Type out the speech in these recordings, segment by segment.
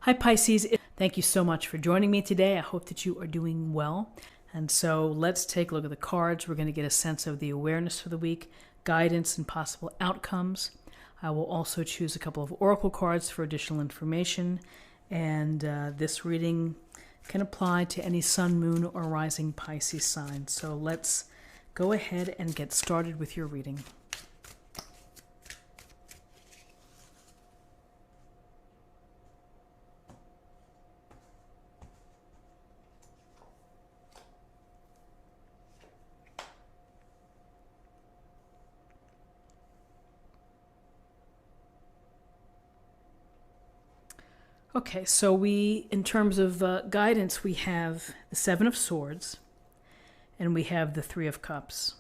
Hi Pisces, thank you so much for joining me today. I hope that you are doing well. And so let's take a look at the cards. We're going to get a sense of the awareness for the week, guidance, and possible outcomes. I will also choose a couple of oracle cards for additional information. And this reading can apply to any sun, moon, or rising Pisces sign. So let's go ahead and get started with your reading. Okay, so in terms of guidance, we have the Seven of Swords, and we have the Three of Cups.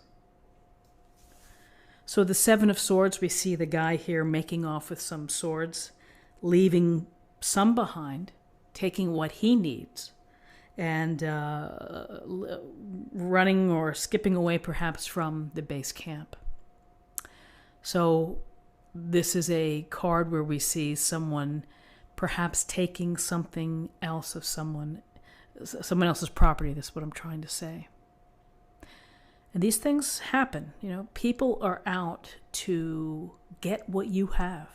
So the Seven of Swords, we see the guy here making off with some swords, leaving some behind, taking what he needs, and running or skipping away perhaps from the base camp. So this is a card where we see someone perhaps taking something else of someone else's property. That's what I'm trying to say. And these things happen. People are out to get what you have.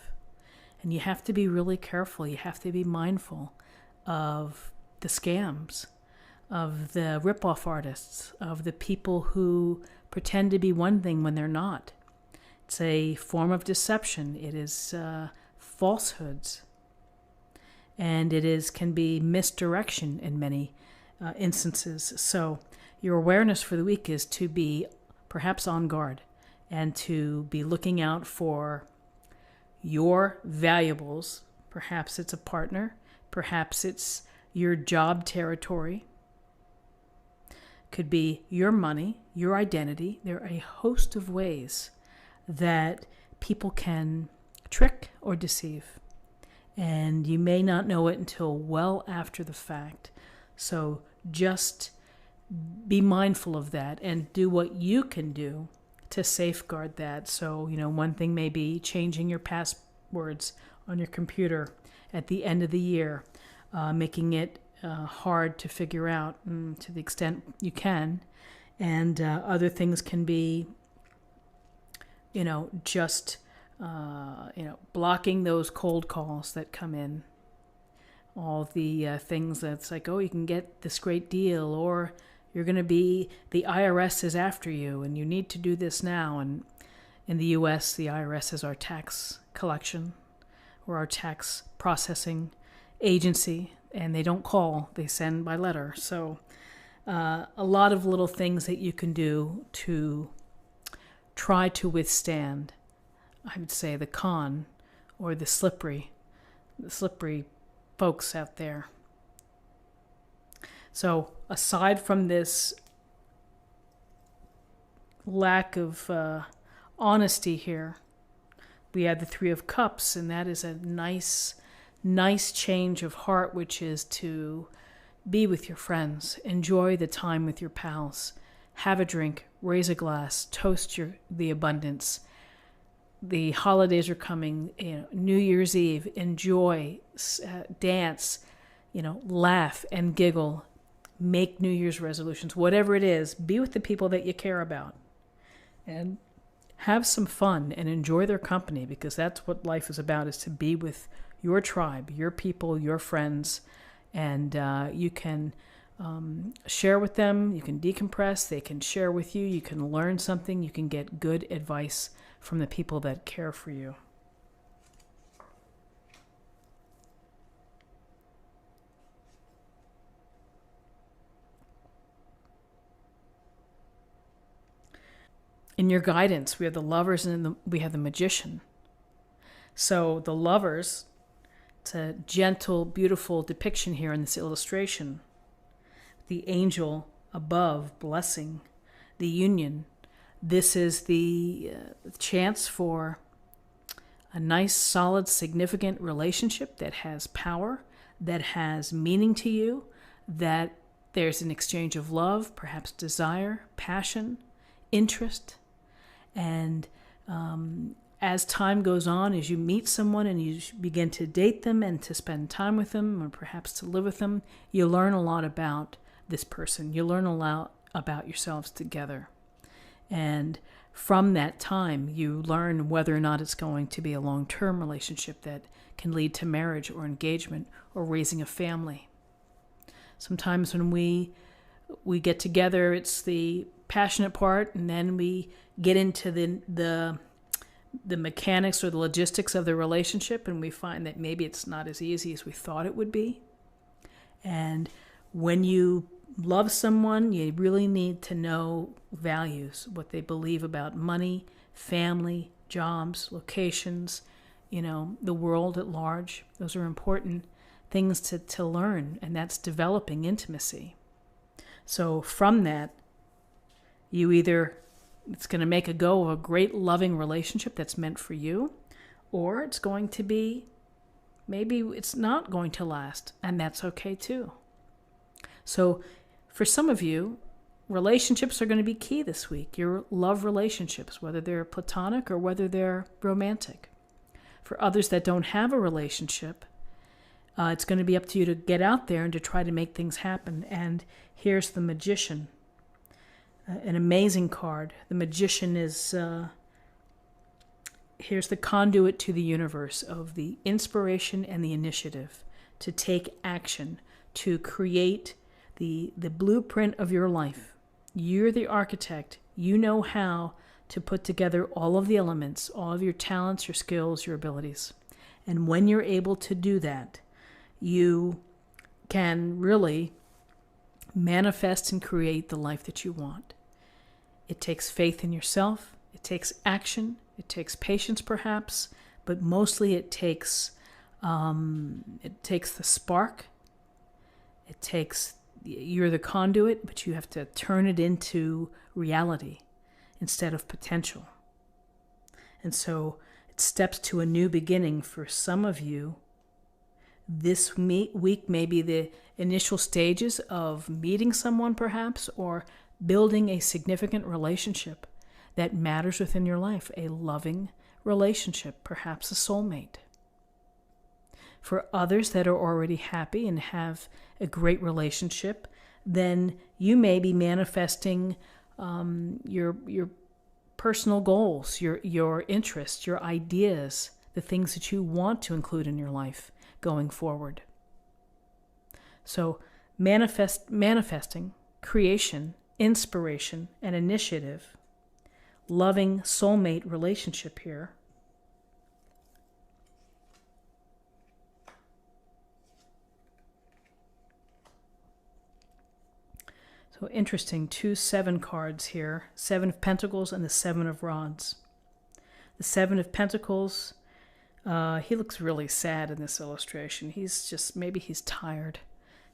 And you have to be really careful. You have to be mindful of the scams, of the rip-off artists, of the people who pretend to be one thing when they're not. It's a form of deception. It is falsehoods. And can be misdirection in many instances. So your awareness for the week is to be perhaps on guard and to be looking out for your valuables. Perhaps it's a partner. Perhaps it's your job territory. Could be your money, your identity. There are a host of ways that people can trick or deceive. And you may not know it until well after the fact. So just be mindful of that and do what you can do to safeguard that. So, one thing may be changing your passwords on your computer at the end of the year, making it hard to figure out to the extent you can. And other things can be, just blocking those cold calls that come in. All the things that's like, oh, you can get this great deal, or you're going to be, the IRS is after you, and you need to do this now. And in the U.S., the IRS is our tax collection or our tax processing agency, and they don't call, they send by letter. So a lot of little things that you can do to try to withstand, I would say, the con or the slippery folks out there. So aside from this lack of honesty here, we have the Three of Cups, and that is a nice change of heart, which is to be with your friends, enjoy the time with your pals, have a drink, raise a glass, toast the abundance. The holidays are coming, New Year's Eve, enjoy, dance, laugh and giggle, make New Year's resolutions, whatever it is, be with the people that you care about and have some fun and enjoy their company, because that's what life is about, is to be with your tribe, your people, your friends, and you can share with them, you can decompress, they can share with you, you can learn something, you can get good advice from the people that care for you. In your guidance, we have the Lovers and we have the Magician. So the Lovers, it's a gentle, beautiful depiction here in this illustration. The angel above blessing the union. This is the chance for a nice, solid, significant relationship that has power, that has meaning to you, that there's an exchange of love, perhaps desire, passion, interest, and as time goes on, as you meet someone and you begin to date them and to spend time with them or perhaps to live with them, you learn a lot about this person. You learn a lot about yourselves together. And from that time, you learn whether or not it's going to be a long-term relationship that can lead to marriage or engagement or raising a family. Sometimes when we get together, it's the passionate part, and then we get into the mechanics or the logistics of the relationship, and we find that maybe it's not as easy as we thought it would be. And when you love someone, you really need to know values, what they believe about money, family, jobs, locations, the world at large. Those are important things to learn, and that's developing intimacy. So from that, it's going to make a go of a great loving relationship that's meant for you, or it's going to be, maybe it's not going to last, and that's okay too. So for some of you, relationships are going to be key this week. Your love relationships, whether they're platonic or whether they're romantic. For others that don't have a relationship, it's going to be up to you to get out there and to try to make things happen. And here's the Magician, an amazing card. The Magician is, here's the conduit to the universe of the inspiration and the initiative to take action, to create the blueprint of your life. You're the architect. You know how to put together all of the elements, all of your talents, your skills, your abilities. And when you're able to do that, you can really manifest and create the life that you want. It takes faith in yourself. It takes action. It takes patience, perhaps, but mostly it takes the spark. You're the conduit, but you have to turn it into reality instead of potential. And so it steps to a new beginning for some of you. This week may be the initial stages of meeting someone, perhaps, or building a significant relationship that matters within your life, a loving relationship, perhaps a soulmate. For others that are already happy and have a great relationship, then you may be manifesting your personal goals, your interests, your ideas, the things that you want to include in your life going forward. So manifesting, creation, inspiration, and initiative, loving soulmate relationship here. So interesting, 2 7 cards here, 7 of Pentacles and the 7 of Rods. The 7 of Pentacles, he looks really sad in this illustration. Maybe he's tired.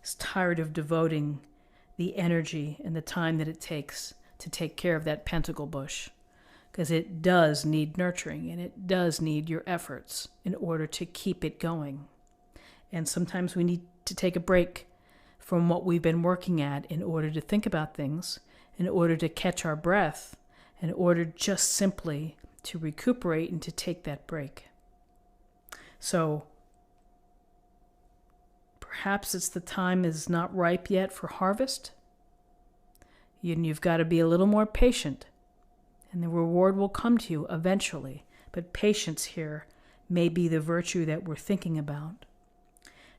He's tired of devoting the energy and the time that it takes to take care of that pentacle bush, because it does need nurturing and it does need your efforts in order to keep it going. And sometimes we need to take a break from what we've been working at in order to think about things, in order to catch our breath, in order just simply to recuperate and to take that break. So perhaps it's the time is not ripe yet for harvest. You've got to be a little more patient, and the reward will come to you eventually. But patience here may be the virtue that we're thinking about.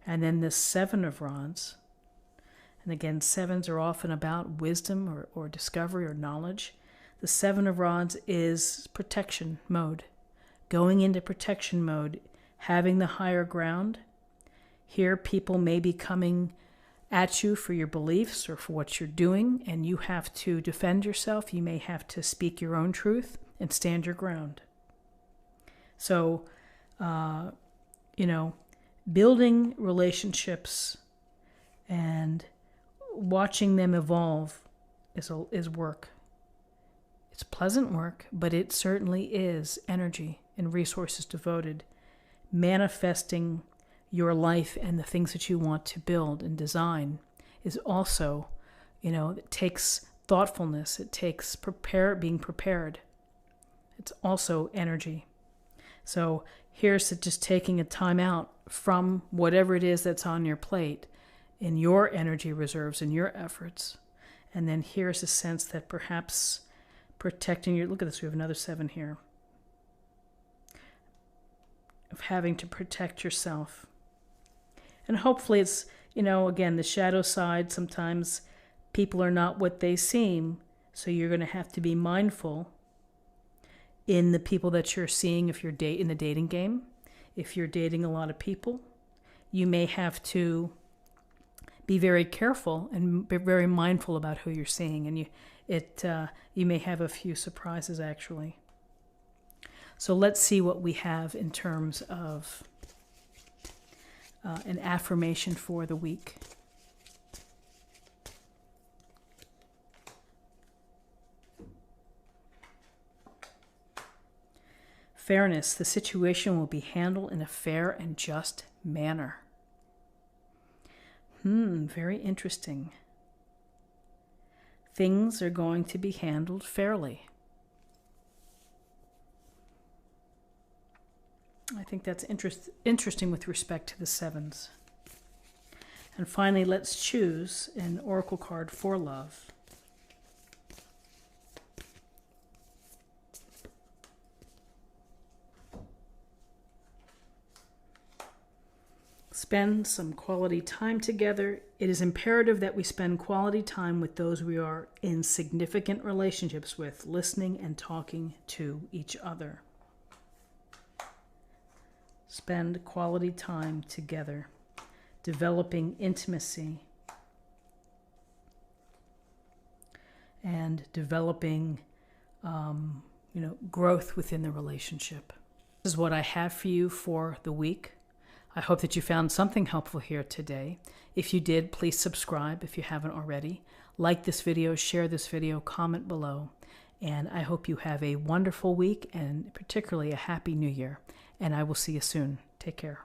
And then the 7 of Rods. And again, 7s are often about wisdom or discovery or knowledge. The 7 of Rods is protection mode. Going into protection mode, having the higher ground. Here, people may be coming at you for your beliefs or for what you're doing, and you have to defend yourself. You may have to speak your own truth and stand your ground. So, building relationships and watching them evolve is work. It's pleasant work, but it certainly is energy and resources devoted. Manifesting your life and the things that you want to build and design is also, it takes thoughtfulness. It takes being prepared. It's also energy. So here's just taking a time out from whatever it is that's on your plate in your energy reserves and your efforts. And then here's a sense that perhaps protecting your, look at this, we have another 7 here, of having to protect yourself. And hopefully it's, again, the shadow side, sometimes people are not what they seem, so you're going to have to be mindful in the people that you're seeing if you're in the dating game. If you're dating a lot of people, you may have to be very careful and be very mindful about who you're seeing, and you may have a few surprises actually. So let's see what we have in terms of an affirmation for the week. Fairness. The situation will be handled in a fair and just manner. Very interesting. Things are going to be handled fairly. I think that's interesting with respect to the 7s. And finally, let's choose an oracle card for love. Spend some quality time together. It is imperative that we spend quality time with those we are in significant relationships with, listening and talking to each other. Spend quality time together, developing intimacy and developing, growth within the relationship. This is what I have for you for the week. I hope that you found something helpful here today. If you did, please subscribe if you haven't already. Like this video, share this video, comment below. And I hope you have a wonderful week and particularly a happy new year. And I will see you soon. Take care.